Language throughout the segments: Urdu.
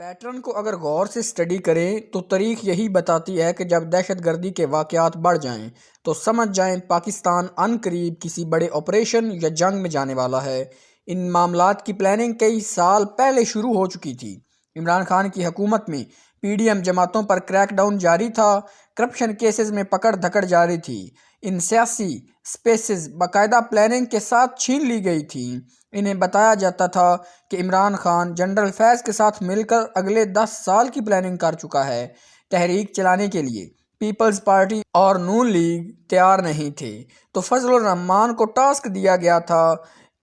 پیٹرن کو اگر غور سے اسٹڈی کریں تو تاریخ یہی بتاتی ہے کہ جب دہشت گردی کے واقعات بڑھ جائیں تو سمجھ جائیں پاکستان عن قریب کسی بڑے آپریشن یا جنگ میں جانے والا ہے۔ ان معاملات کی پلاننگ کئی سال پہلے شروع ہو چکی تھی۔ عمران خان کی حکومت میں پی ڈی ایم جماعتوں پر کریک ڈاؤن جاری تھا، کرپشن کیسز میں پکڑ دھکڑ جاری تھی، ان سیاسی سپیسز باقاعدہ پلاننگ کے ساتھ چھین لی گئی تھیں۔ انہیں بتایا جاتا تھا کہ عمران خان جنرل فیض کے ساتھ مل کر اگلے 10 سال کی پلاننگ کر چکا ہے۔ تحریک چلانے کے لیے پیپلز پارٹی اور نون لیگ تیار نہیں تھے تو فضل الرحمان کو ٹاسک دیا گیا تھا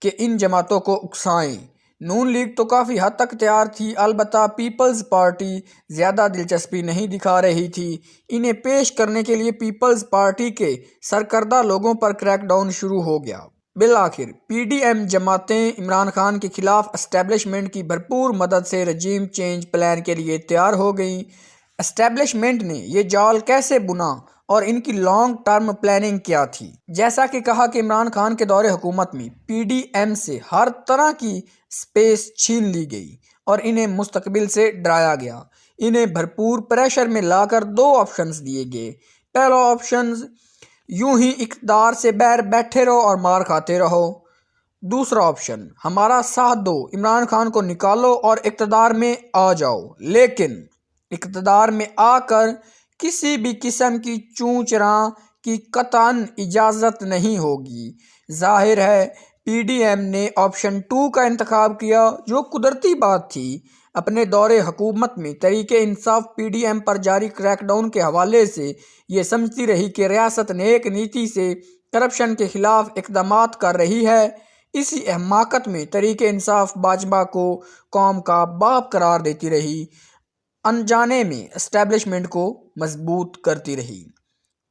کہ ان جماعتوں کو اکسائیں۔ نون لیگ تو کافی حد تک تیار تھی، البتہ پیپلز پارٹی زیادہ دلچسپی نہیں دکھا رہی تھی۔ انہیں پیش کرنے کے لیے پیپلز پارٹی کے سرکردہ لوگوں پر کریک ڈاؤن شروع ہو گیا۔ بالآخر پی ڈی ایم جماعتیں عمران خان کے خلاف اسٹیبلشمنٹ کی بھرپور مدد سے رجیم چینج پلان کے لیے تیار ہو گئیں۔ اسٹیبلشمنٹ نے یہ جال کیسے بنا اور ان کی لانگ ٹرم پلاننگ کیا تھی؟ جیسا کہ کہا کہ عمران خان کے دور حکومت میں پی ڈی ایم سے ہر طرح کی سپیس چھین لی گئی اور انہیں مستقبل سے ڈرایا گیا۔ انہیں بھرپور پریشر میں لا کر 2 آپشنز دیے گئے۔ پہلا آپشنز یوں ہی اقتدار سے باہر بیٹھے رہو اور مار کھاتے رہو۔ دوسرا آپشن ہمارا ساتھ دو، عمران خان کو نکالو اور اقتدار میں آ جاؤ، لیکن اقتدار میں آ کر کسی بھی قسم کی چوں چراں کی قطعاً اجازت نہیں ہوگی۔ ظاہر ہے پی ڈی ایم نے آپشن 2 کا انتخاب کیا، جو قدرتی بات تھی۔ اپنے دور حکومت میں Tehreek Insaf P D M پر جاری کریک ڈاؤن کے حوالے سے یہ سمجھتی رہی کہ ریاست نیک نیتی سے کرپشن کے خلاف اقدامات کر رہی ہے۔ اسی حماقت میں تحریک انصاف باجپا کو قوم کا باپ قرار دیتی رہی، انجانے میں اسٹیبلشمنٹ کو مضبوط کرتی رہی۔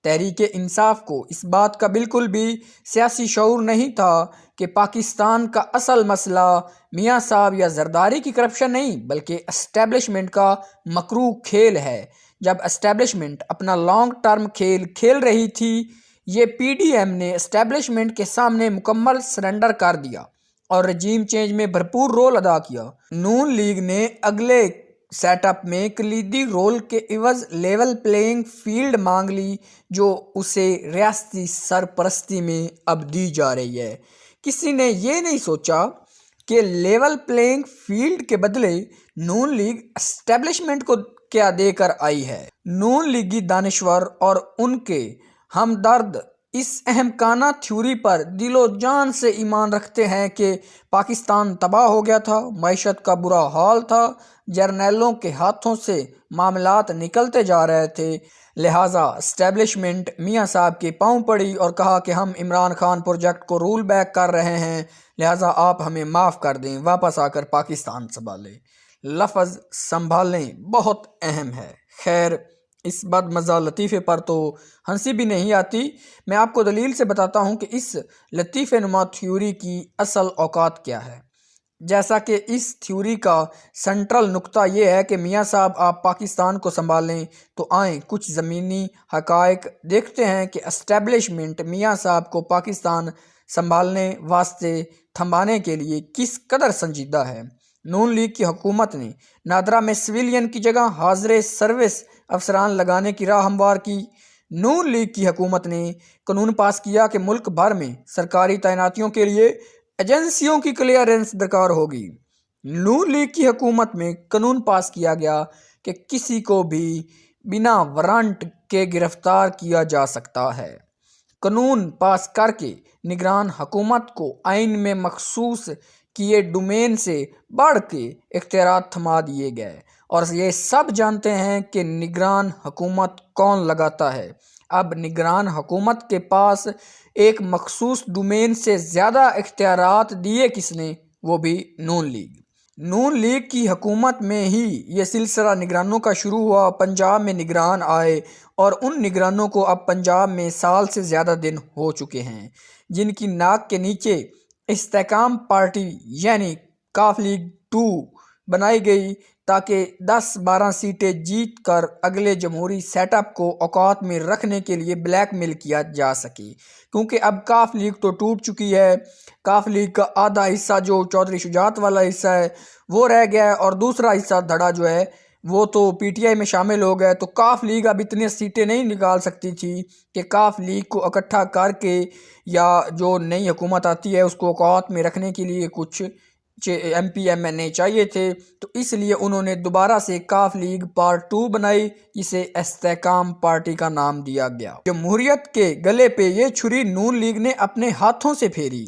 تحریک انصاف کو اس بات کا بالکل بھی سیاسی شعور نہیں تھا کہ پاکستان کا اصل مسئلہ میاں صاحب یا زرداری کی کرپشن نہیں بلکہ اسٹیبلشمنٹ کا مکروہ کھیل ہے۔ جب اسٹیبلشمنٹ اپنا لانگ ٹرم کھیل کھیل رہی تھی، یہ پی ڈی ایم نے اسٹیبلشمنٹ کے سامنے مکمل سرنڈر کر دیا اور رجیم چینج میں بھرپور رول ادا کیا۔ نون لیگ نے اگلے سیٹ اپ میں کلیدی رول کے عوض لیول پلینگ فیلڈ مانگ لی، جو اسے ریاستی سرپرستی میں اب دی جا رہی ہے۔ کسی نے یہ نہیں سوچا کہ لیول پلینگ فیلڈ کے بدلے نون لیگ اسٹیبلشمنٹ کو کیا دے کر آئی ہے۔ نون لیگی دانشور اور ان کے ہمدرد اس احمقانہ تھیوری پر دل و جان سے ایمان رکھتے ہیں کہ پاکستان تباہ ہو گیا تھا، معیشت کا برا حال تھا، جرنیلوں کے ہاتھوں سے معاملات نکلتے جا رہے تھے، لہٰذا اسٹیبلشمنٹ میاں صاحب کے پاؤں پڑی اور کہا کہ ہم عمران خان پروجیکٹ کو رول بیک کر رہے ہیں، لہٰذا آپ ہمیں معاف کر دیں، واپس آ کر پاکستان سنبھالیں۔ لفظ سنبھالیں بہت اہم ہے۔ خیر، اس بد مزہ لطیفے پر تو ہنسی بھی نہیں آتی۔ میں آپ کو دلیل سے بتاتا ہوں کہ اس لطیفے نما تھیوری کی اصل اوقات کیا ہے۔ جیسا کہ اس تھیوری کا سنٹرل نقطہ یہ ہے کہ میاں صاحب آپ پاکستان کو سنبھالیں، تو آئیں کچھ زمینی حقائق دیکھتے ہیں کہ اسٹیبلشمنٹ میاں صاحب کو پاکستان سنبھالنے واسطے تھمانے کے لیے کس قدر سنجیدہ ہے۔ نون لیگ کی حکومت نے نادرا میں سویلین کی جگہ حاضر سروس افسران لگانے کی راہ ہموار کی۔ نون لیگ کی حکومت نے قانون پاس کیا کہ ملک بھر میں سرکاری تعیناتیوں کے لیے ایجنسیوں کی کلیئرنس درکار ہوگی۔ نون لیگ کی حکومت میں قانون پاس کیا گیا کہ کسی کو بھی بنا وارنٹ کے گرفتار کیا جا سکتا ہے۔ قانون پاس کر کے نگران حکومت کو آئین میں مخصوص کیے ڈومین سے بڑھ کے اختیارات تھما دیے گئے، اور یہ سب جانتے ہیں کہ نگران حکومت کون لگاتا ہے۔ اب نگران حکومت کے پاس ایک مخصوص ڈومین سے زیادہ اختیارات دیے کس نے؟ وہ بھی نون لیگ۔ نون لیگ کی حکومت میں ہی یہ سلسلہ نگرانوں کا شروع ہوا۔ پنجاب میں نگران آئے اور ان نگرانوں کو اب پنجاب میں سال سے زیادہ دن ہو چکے ہیں، جن کی ناک کے نیچے استحکام پارٹی یعنی ق لیگ 2 بنائی گئی۔ تاکہ 10-12 سیٹیں جیت کر اگلے جمہوری سیٹ اپ کو اوقات میں رکھنے کے لیے بلیک میل کیا جا سکے، کیونکہ اب کاف لیگ تو ٹوٹ چکی ہے۔ کاف لیگ کا آدھا حصہ جو چودھری شجاعت والا حصہ ہے وہ رہ گیا ہے، اور دوسرا حصہ دھڑا جو ہے وہ تو پی ٹی آئی میں شامل ہو گئے۔ تو کاف لیگ اب اتنی سیٹیں نہیں نکال سکتی تھی کہ کاف لیگ کو اکٹھا کر کے یا جو نئی حکومت آتی ہے اس کو اوقات میں رکھنے کے لیے کچھ ایم پی ایم این اے چاہیے تھے، تو اس لیے انہوں نے دوبارہ سے کاف لیگ پارٹ 2 بنائی، جسے استحکام پارٹی کا نام دیا گیا۔ جمہوریت کے گلے پہ یہ چھری نون لیگ نے اپنے ہاتھوں سے پھیری۔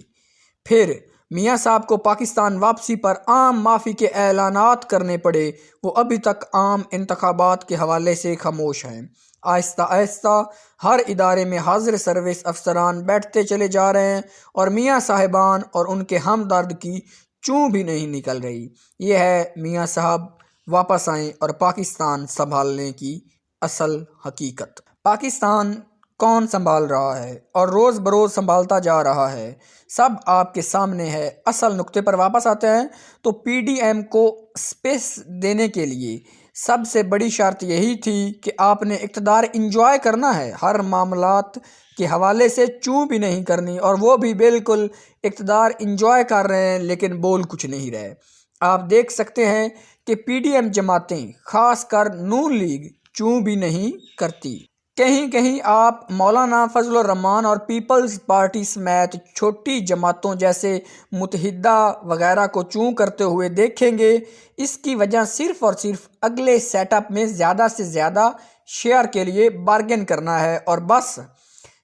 پھر میاں صاحب کو پاکستان واپسی پر عام معافی کے اعلانات کرنے پڑے، وہ ابھی تک عام انتخابات کے حوالے سے خاموش ہیں۔ آہستہ آہستہ ہر ادارے میں حاضر سروس افسران بیٹھتے چلے جا رہے ہیں، اور میاں صاحبان اور ان کے ہمدرد کی چوں بھی نہیں نکل رہی۔ یہ ہے میاں صاحب واپس آئیں اور پاکستان سنبھالنے کی اصل حقیقت۔ پاکستان کون سنبھال رہا ہے اور روز بروز سنبھالتا جا رہا ہے، سب آپ کے سامنے ہے۔ اصل نقطے پر واپس آتے ہیں تو پی ڈی ایم کو سپیس دینے کے لیے سب سے بڑی شرط یہی تھی کہ آپ نے اقتدار انجوائے کرنا ہے، ہر معاملات کے حوالے سے چوں بھی نہیں کرنی، اور وہ بھی بالکل اقتدار انجوائے کر رہے ہیں لیکن بول کچھ نہیں رہے۔ آپ دیکھ سکتے ہیں کہ پی ڈی ایم جماعتیں خاص کر نون لیگ چوں بھی نہیں کرتی۔ کہیں کہیں آپ مولانا فضل الرحمان اور پیپلز پارٹی سمیت چھوٹی جماعتوں جیسے متحدہ وغیرہ کو چوں کرتے ہوئے دیکھیں گے۔ اس کی وجہ صرف اور صرف اگلے سیٹ اپ میں زیادہ سے زیادہ شیئر کے لیے بارگین کرنا ہے، اور بس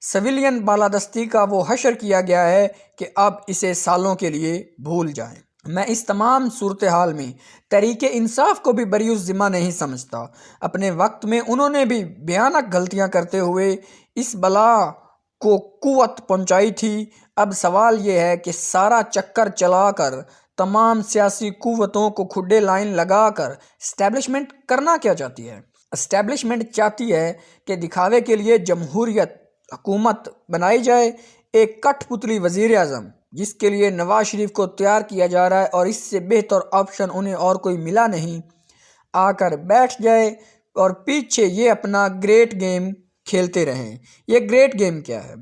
سویلین بالادستی کا وہ حشر کیا گیا ہے کہ اب اسے سالوں کے لیے بھول جائیں۔ میں اس تمام صورتحال میں تحریک انصاف کو بھی بری الذمہ نہیں سمجھتا۔ اپنے وقت میں انہوں نے بھی بھیانک غلطیاں کرتے ہوئے اس بلا کو قوت پہنچائی تھی۔ اب سوال یہ ہے کہ سارا چکر چلا کر تمام سیاسی قوتوں کو کھڈے لائن لگا کر اسٹیبلشمنٹ کرنا کیا چاہتی ہے؟ اسٹیبلشمنٹ چاہتی ہے کہ دکھاوے کے لیے جمہوریت حکومت بنائی جائے، ایک کٹ پتلی وزیر اعظم جس کے لیے نواز شریف کو تیار کیا جا رہا ہے، اور اس سے بہتر آپشن انہیں اور کوئی ملا نہیں، آ کر بیٹھ جائے اور پیچھے یہ اپنا گریٹ گیم کھیلتے رہیں۔ یہ گریٹ گیم کیا ہے؟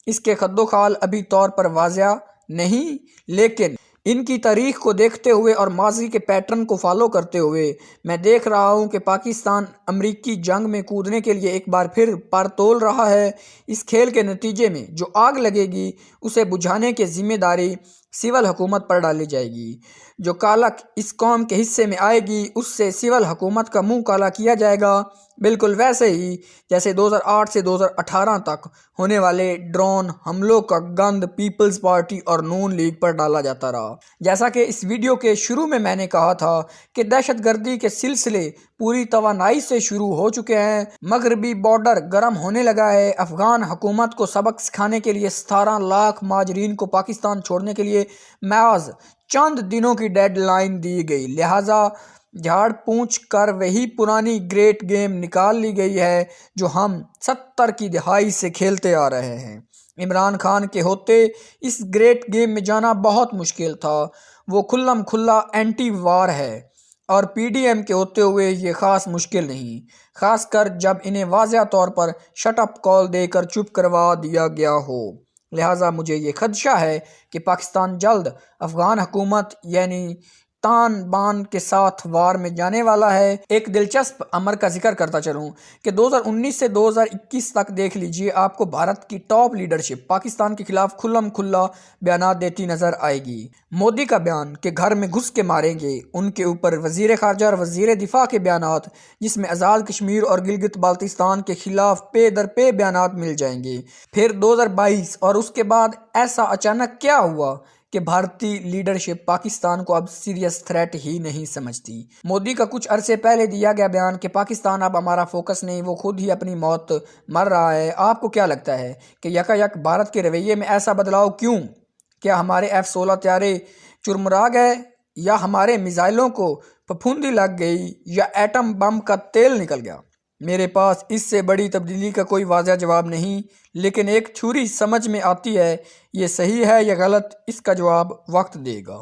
اس کے خد و خال ابھی طور پر واضح نہیں، لیکن ان کی تاریخ کو دیکھتے ہوئے اور ماضی کے پیٹرن کو فالو کرتے ہوئے میں دیکھ رہا ہوں کہ پاکستان امریکی جنگ میں کودنے کے لیے ایک بار پھر پر تول رہا ہے۔ اس کھیل کے نتیجے میں جو آگ لگے گی اسے بجھانے کی ذمہ داری سول حکومت پر ڈالی جائے گی۔ جو کالک اس قوم کے حصے میں آئے گی اس سے سول حکومت کا منہ کالا کیا جائے گا، بالکل ویسے ہی جیسے 2008 سے 2018 تک ہونے والے ڈرون حملوں کا گند پیپلز پارٹی اور نون لیگ پر ڈالا جاتا رہا۔ جیسا کہ اس ویڈیو کے شروع میں نے کہا تھا کہ دہشت گردی کے سلسلے پوری توانائی سے شروع ہو چکے ہیں، مغربی بارڈر گرم ہونے لگا ہے۔ افغان حکومت کو سبق سکھانے کے لیے 17 لاکھ مہاجرین کو پاکستان چھوڑنے کے لیے محض چند دنوں کی ڈیڈ لائن دی گئی، لہٰذا جھاڑ پونچھ کر وہی پرانی گریٹ گیم نکال لی گئی ہے جو ہم 70 کی دہائی سے کھیلتے آ رہے ہیں۔ عمران خان کے ہوتے اس گریٹ گیم میں جانا بہت مشکل تھا، وہ کھلم کھلا اینٹی وار ہے، اور پی ڈی ایم کے ہوتے ہوئے یہ خاص مشکل نہیں، خاص کر جب انہیں واضح طور پر شٹ اپ کال دے کر چپ کروا دیا گیا ہو۔ لہٰذا مجھے یہ خدشہ ہے کہ پاکستان جلد افغان حکومت یعنی طالبان کے ساتھ وار میں جانے والا ہے۔ ایک دلچسپ امر کا ذکر کرتا چلوں کہ 2019 سے 2021 تک دیکھ لیجئے، آپ کو بھارت کی ٹاپ لیڈرشپ پاکستان کے خلاف کھلم کھلا بیانات دیتی نظر آئے گی۔ مودی کا بیان کہ گھر میں گھس کے ماریں گے، ان کے اوپر وزیر خارجہ اور وزیر دفاع کے بیانات جس میں آزاد کشمیر اور گلگت بلتستان کے خلاف پے در پے بیانات مل جائیں گے۔ پھر 2022 اور اس کے بعد ایسا اچانک کیا ہوا کہ بھارتی لیڈرشپ پاکستان کو اب سیریس تھریٹ ہی نہیں سمجھتی۔ مودی کا کچھ عرصے پہلے دیا گیا بیان کہ پاکستان اب ہمارا فوکس نہیں، وہ خود ہی اپنی موت مر رہا ہے۔ آپ کو کیا لگتا ہے کہ یک بھارت کے رویے میں ایسا بدلاؤ کیوں؟ کیا ہمارے F-16 طیارے چرمرا گئے، یا ہمارے میزائلوں کو پھپھوندی لگ گئی، یا ایٹم بم کا تیل نکل گیا؟ میرے پاس اس سے بڑی تبدیلی کا کوئی واضح جواب نہیں، لیکن ایک تھیوری سمجھ میں آتی ہے۔ یہ صحیح ہے یا غلط، اس کا جواب وقت دے گا۔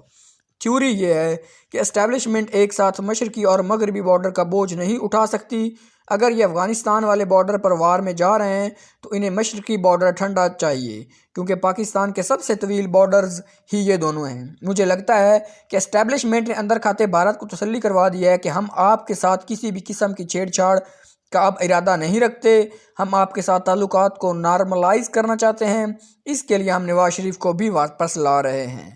تھیوری یہ ہے کہ اسٹیبلشمنٹ ایک ساتھ مشرقی اور مغربی بارڈر کا بوجھ نہیں اٹھا سکتی۔ اگر یہ افغانستان والے بارڈر پر وار میں جا رہے ہیں تو انہیں مشرقی بارڈر ٹھنڈا چاہیے، کیونکہ پاکستان کے سب سے طویل بارڈرز ہی یہ دونوں ہیں۔ مجھے لگتا ہے کہ اسٹیبلشمنٹ نے اندر کھاتے بھارت کو تسلی کروا دی ہے کہ ہم آپ کے ساتھ کسی بھی قسم کی چھیڑ چھاڑ کا اب ارادہ نہیں رکھتے، ہم آپ کے ساتھ تعلقات کو نارملائز کرنا چاہتے ہیں۔ اس کے لیے ہم نواز شریف کو بھی واپس لا رہے ہیں۔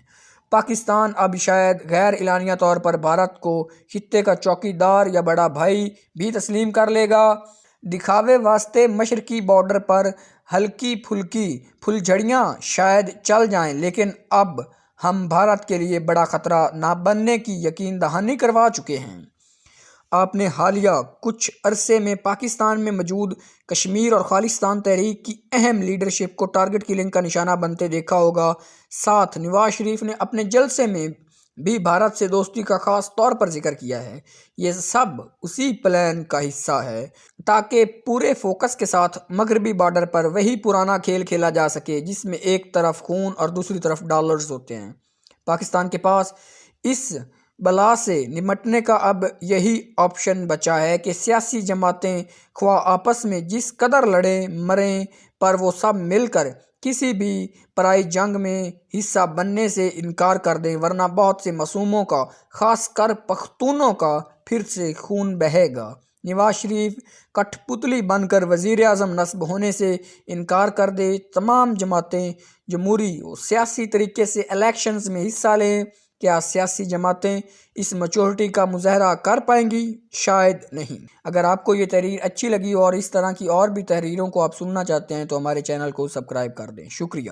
پاکستان اب شاید غیر اعلانیہ طور پر بھارت کو خطے کا چوکیدار یا بڑا بھائی بھی تسلیم کر لے گا۔ دکھاوے واسطے مشرقی بارڈر پر ہلکی پھلکی پھلجھڑیاں شاید چل جائیں، لیکن اب ہم بھارت کے لیے بڑا خطرہ نہ بننے کی یقین دہانی کروا چکے ہیں۔ آپ نے حالیہ کچھ عرصے میں پاکستان میں موجود کشمیر اور خالصتان تحریک کی اہم لیڈرشپ کو ٹارگٹ کلنگ کا نشانہ بنتے دیکھا ہوگا۔ ساتھ نواز شریف نے اپنے جلسے میں بھی بھارت سے دوستی کا خاص طور پر ذکر کیا ہے۔ یہ سب اسی پلان کا حصہ ہے تاکہ پورے فوکس کے ساتھ مغربی بارڈر پر وہی پرانا کھیل کھیلا جا سکے جس میں ایک طرف خون اور دوسری طرف ڈالرز ہوتے ہیں۔ پاکستان کے پاس اس بلا سے نمٹنے کا اب یہی آپشن بچا ہے کہ سیاسی جماعتیں خواہ آپس میں جس قدر لڑیں مریں، پر وہ سب مل کر کسی بھی پرائی جنگ میں حصہ بننے سے انکار کر دیں، ورنہ بہت سے معصوموں کا، خاص کر پختونوں کا پھر سے خون بہے گا۔ نواز شریف کٹھ پتلی بن کر وزیر اعظم نصب ہونے سے انکار کر دے، تمام جماعتیں جمہوری و سیاسی طریقے سے الیکشنز میں حصہ لیں۔ کیا سیاسی جماعتیں اس میچورٹی کا مظاہرہ کر پائیں گی؟ شاید نہیں۔ اگر آپ کو یہ تحریر اچھی لگی اور اس طرح کی اور بھی تحریروں کو آپ سننا چاہتے ہیں تو ہمارے چینل کو سبسکرائب کر دیں۔ شکریہ۔